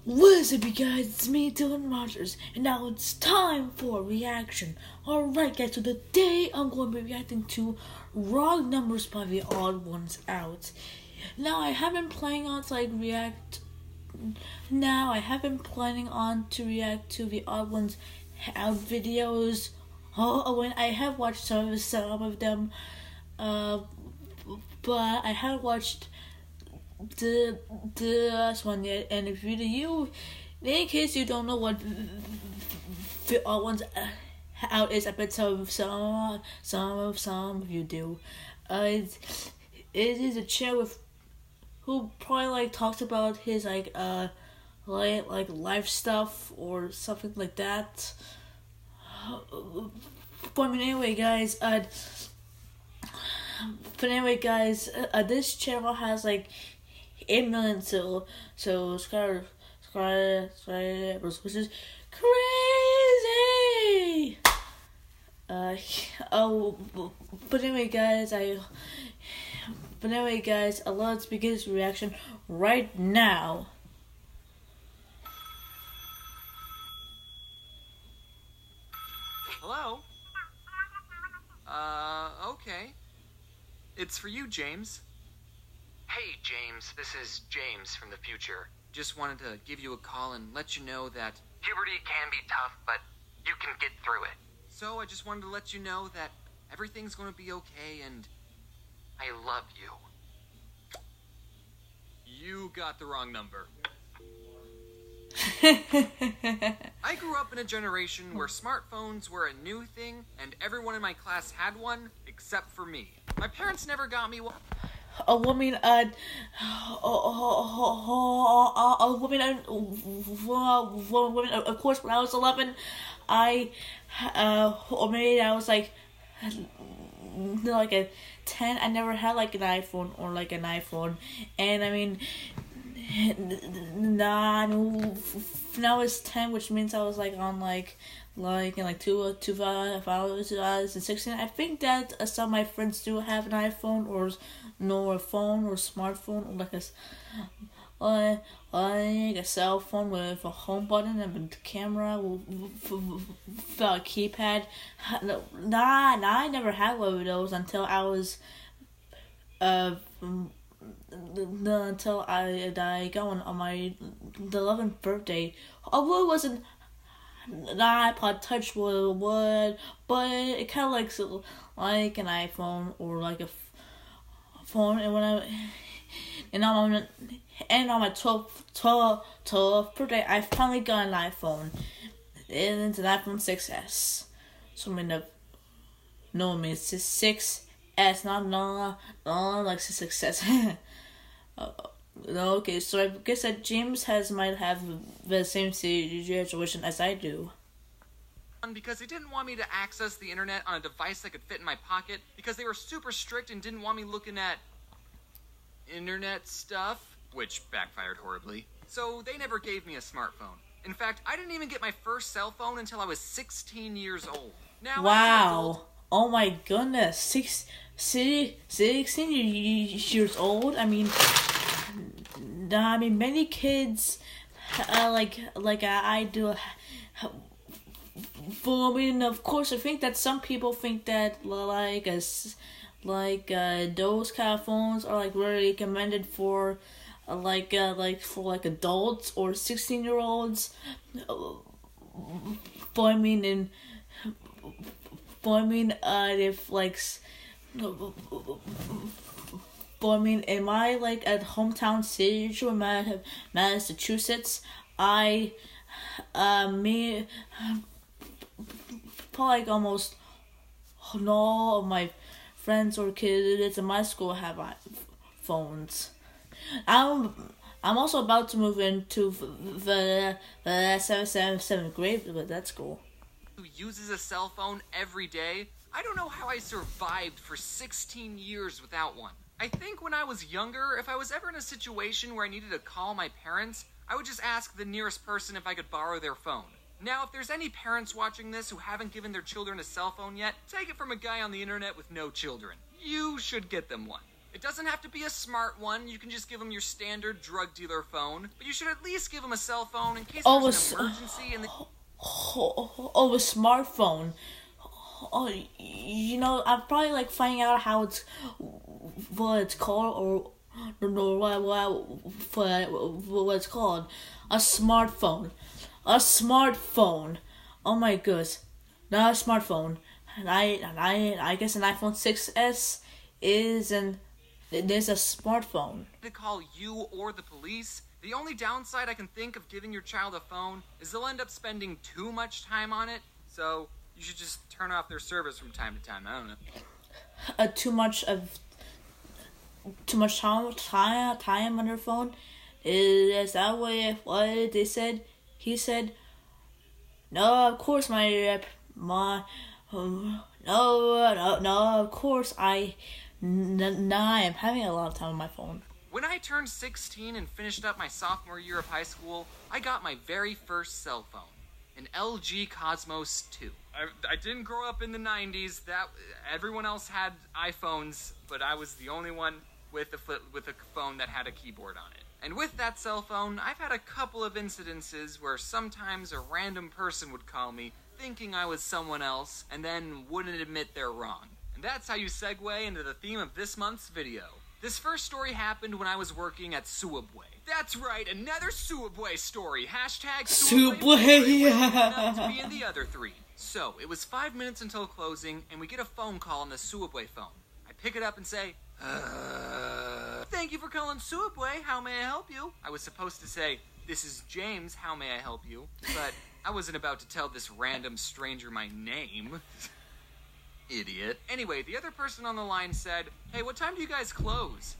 What's up, you guys? It's me, Dylan Rogers, and now it's time for a reaction. Alright, guys, so today I'm going to be reacting to Wrong Numbers by the Odd Ones Out. Now, I have been planning on to react to the Odd Ones Out videos. When I have watched some of them, but I haven't watched the last one yet. And if in case you don't know what the Odd Ones Out is, I bet some of you do. It is a channel with who probably talks about his life stuff or something like that. But anyway, guys, this channel has 8 million subscribers, which is crazy. But anyway, guys, let's begin this reaction right now. Hello? Okay. It's for you, James. Hey, James. This is James from the future. Just wanted to give you a call and let you know that... Puberty can be tough, but you can get through it. So I just wanted to let you know that everything's going to be okay and... I love you. You got the wrong number. I grew up in a generation where smartphones were a new thing and everyone in my class had one, except for me. My parents never got me one. Of course, when I was 11, I was like a 10. I never had an iPhone or an iPhone, and I mean, when I was 10, which means I was in 2016. I think that some of my friends do have an iPhone or a phone or smartphone or a cell phone with a home button and a camera with a keypad. I never had one of those until I was until I got one on my 11th birthday. Although it wasn't an iPod Touch would, but it kind of like an iPhone or a phone. And on my 12th birthday, I finally got an iPhone, and it's an iPhone 6s. So I mean, it's 6s, not 6s. Okay, so I guess that James might have the same situation as I do. Because they didn't want me to access the internet on a device that could fit in my pocket, because they were super strict and didn't want me looking at internet stuff, which backfired horribly. So they never gave me a smartphone. In fact, I didn't even get my first cell phone until I was 16 years old. Now, wow. Oh my goodness. 16 years old? I mean, many kids, I do. Well, I mean, of course, I think that some people think that those kind of phones are really recommended for adults or 16-year-olds. But I mean, in my at hometown city of Massachusetts, probably almost all of my friends or kids in my school have phones. I'm also about to move into the 7th grade, but that's cool. Who uses a cell phone every day? I don't know how I survived for 16 years without one. I think when I was younger, if I was ever in a situation where I needed to call my parents, I would just ask the nearest person if I could borrow their phone. Now, if there's any parents watching this who haven't given their children a cell phone yet, take it from a guy on the internet with no children. You should get them one. It doesn't have to be a smart one. You can just give them your standard drug dealer phone. But you should at least give them a cell phone in case there's an emergency in the... Oh, a smartphone. Oh, you know, I'm probably like finding out how what it's called, or what it's called. A smartphone. A smartphone. Oh my goodness. Not a smartphone. And I guess an iPhone 6s is a smartphone. To call you or the police. The only downside I can think of giving your child a phone is they'll end up spending too much time on it. So you should just turn off their service from time to time. I don't know. Too much time on their phone. Is that what they said? He said, "No, of course no, of course I am having a lot of time on my phone." When I turned 16 and finished up my sophomore year of high school, I got my very first cell phone, an LG Cosmos 2. I didn't grow up in the 90s. Everyone else had iPhones, but I was the only one with a phone that had a keyboard on it. And with that cell phone, I've had a couple of incidences where sometimes a random person would call me thinking I was someone else and then wouldn't admit they're wrong. And that's how you segue into the theme of this month's video. This first story happened when I was working at Subway. That's right, another Subway story. Hashtag Subway. Not to be in the other three. So, it was 5 minutes until closing, and we get a phone call on the Subway phone. I pick it up and say, "Thank you for calling Subway. How may I help you?" I was supposed to say, "This is James. How may I help you?" But I wasn't about to tell this random stranger my name. Idiot. Anyway, the other person on the line said, "Hey, what time do you guys close?"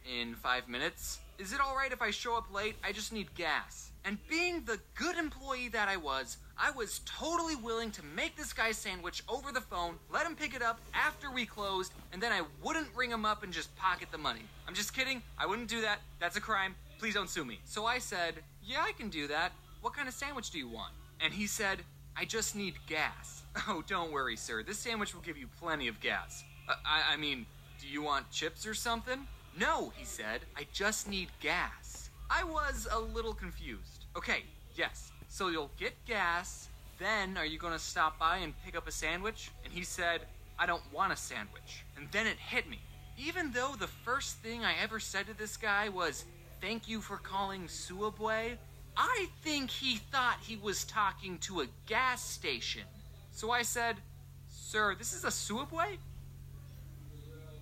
"In 5 minutes. Is it alright if I show up late? I just need gas." And being the good employee that I was totally willing to make this guy sandwich over the phone, let him pick it up after we closed, and then I wouldn't ring him up and just pocket the money. I'm just kidding. I wouldn't do that. That's a crime. Please don't sue me. So I said, "Yeah, I can do that. What kind of sandwich do you want?" And he said, "I just need gas." "Oh, don't worry, sir. This sandwich will give you plenty of gas. I mean, do you want chips or something?" "No," he said. "I just need gas." I was a little confused. "Okay, yes. So you'll get gas, then are you going to stop by and pick up a sandwich?" And he said, "I don't want a sandwich." And then it hit me. Even though the first thing I ever said to this guy was, "Thank you for calling Subway," I think he thought he was talking to a gas station. So I said, "Sir, this is a Subway?"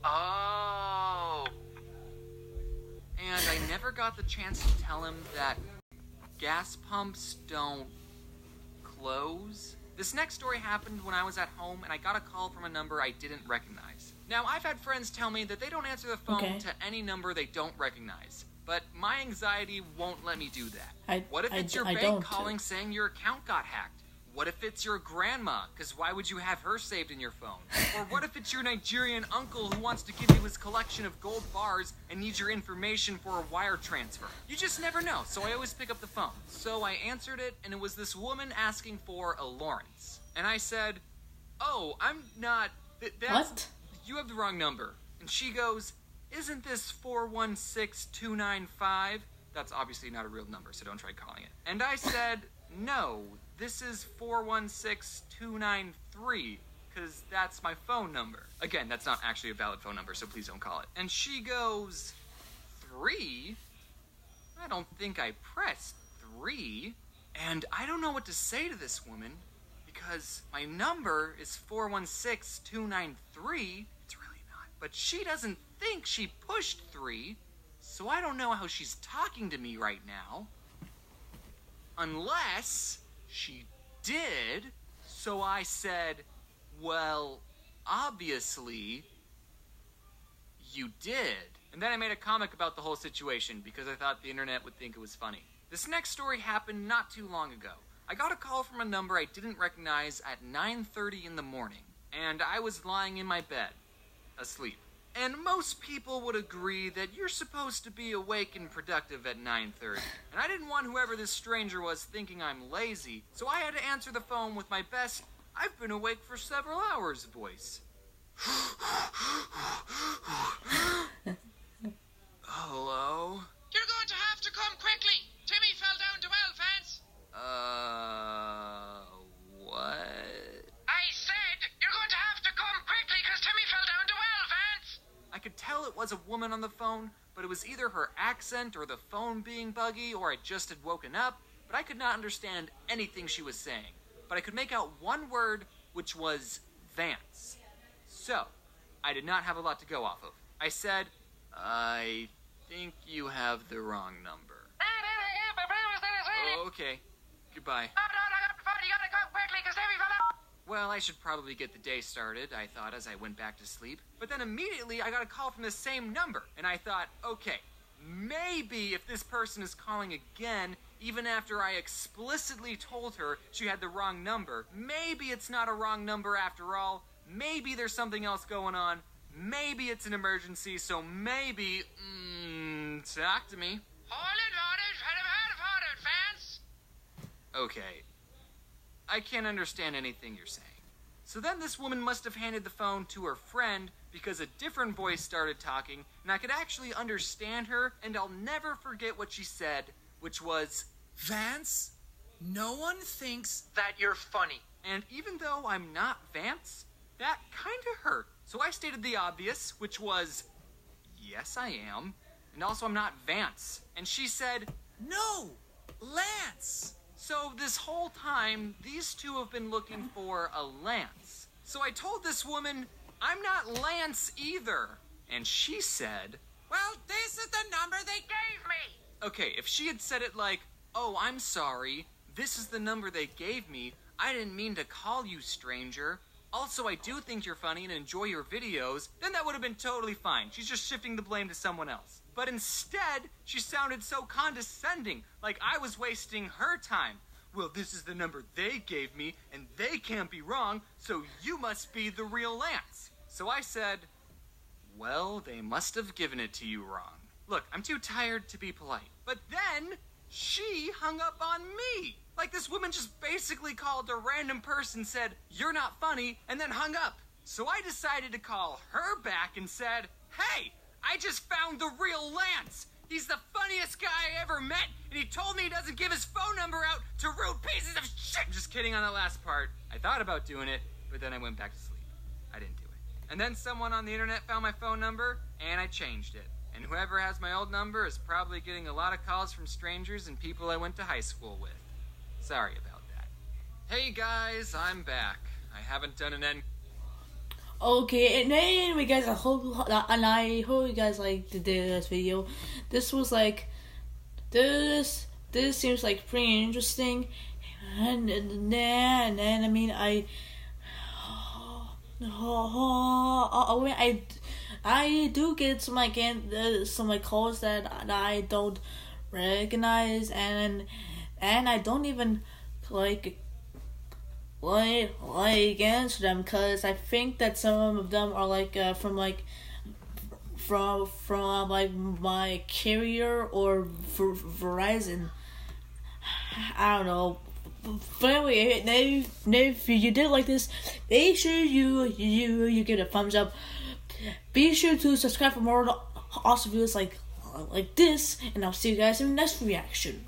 Oh. And I never got the chance to tell him that gas pumps don't close. This next story happened when I was at home and I got a call from a number I didn't recognize. Now, I've had friends tell me that they don't answer the phone to any number they don't recognize. But my anxiety won't let me do that. What if it's your bank calling saying your account got hacked? What if it's your grandma? Because why would you have her saved in your phone? Or what if it's your Nigerian uncle who wants to give you his collection of gold bars and needs your information for a wire transfer? You just never know, so I always pick up the phone. So I answered it, and it was this woman asking for a Lawrence. And I said, "Oh, I'm not... What? You have the wrong number." And she goes, "Isn't this 416295? That's obviously not a real number, so don't try calling it. And I said, "No, this is 416293, because that's my phone number." Again, that's not actually a valid phone number, so please don't call it. And she goes, "3? I don't think I pressed 3. And I don't know what to say to this woman, because my number is 416293. It's really not. But she doesn't think she pushed 3, so I don't know how she's talking to me right now. Unless she did. So I said, "Well, obviously, you did." And then I made a comic about the whole situation because I thought the internet would think it was funny. This next story happened not too long ago. I got a call from a number I didn't recognize at 9:30 in the morning, and I was lying in my bed, asleep. And most people would agree that you're supposed to be awake and productive at 9:30. And I didn't want whoever this stranger was thinking I'm lazy, so I had to answer the phone with my best, "I've been awake for several hours" voice. Hello? You're going to have to come quickly. Timmy fell down the well, Vance. What? I said you're going to have to come quickly because Timmy fell down the well, Vance. I could tell it was a woman on the phone, but it was either her accent or the phone being buggy or I just had woken up, but I could not understand anything she was saying. But I could make out one word, which was Vance. So, I did not have a lot to go off of. I said, I think you have the wrong number. Okay, goodbye. You gotta come quickly because Timmy fell down. Well, I should probably get the day started, I thought as I went back to sleep. But then immediately I got a call from the same number, and I thought, okay, maybe if this person is calling again, even after I explicitly told her she had the wrong number, maybe it's not a wrong number after all. Maybe there's something else going on. Maybe it's an emergency, so maybe, talk to me. Vance. Okay. I can't understand anything you're saying. So then this woman must have handed the phone to her friend because a different voice started talking, and I could actually understand her, and I'll never forget what she said, which was, Vance, no one thinks That you're funny. and even though I'm not Vance, that kinda hurt. So I stated the obvious, which was, yes, I am, and also I'm not Vance. And she said, no, Lance. so this whole time, these two have been looking for a Lance. So I told this woman, I'm not Lance either. And she said, Well, this is the number they Gave me. okay, if she had said it like, oh, I'm sorry, this is the number they gave me, I didn't mean to call you, stranger. Also, I do think you're funny and enjoy your videos, then that would have been totally fine. She's just shifting the blame to someone else. But instead, she sounded so condescending, like I was wasting her time. Well, this is the number they gave me, and they can't be wrong, so you must be the real Lance. So I said, well, they must have given it to you wrong. Look, I'm too tired to be polite. But then, she hung up on me. Like this woman just basically called a random person, said, you're not funny, and then hung up. So I decided to call her back and said, hey, I just found the real Lance. He's the funniest guy I ever met, and he told me he doesn't give his phone number out to rude pieces of shit. Just kidding on that last part. I thought about doing it, but then I went back to sleep. I didn't do it. And then someone on the internet found my phone number, and I changed it. And whoever has my old number is probably getting a lot of calls from strangers and people I went to high school with. Sorry about that. Hey guys, I'm back. I haven't done an end. Okay, and anyway, guys, I hope you guys liked this video. This was like, this seems like pretty interesting, and then I mean I do get some calls that I don't recognize, and I don't even like answer them, because I think that some of them are like from like my carrier or Verizon. I don't know. But anyway, if you did like this, make sure you give it a thumbs up. Be sure to subscribe for more awesome videos like this, and I'll see you guys in the next reaction.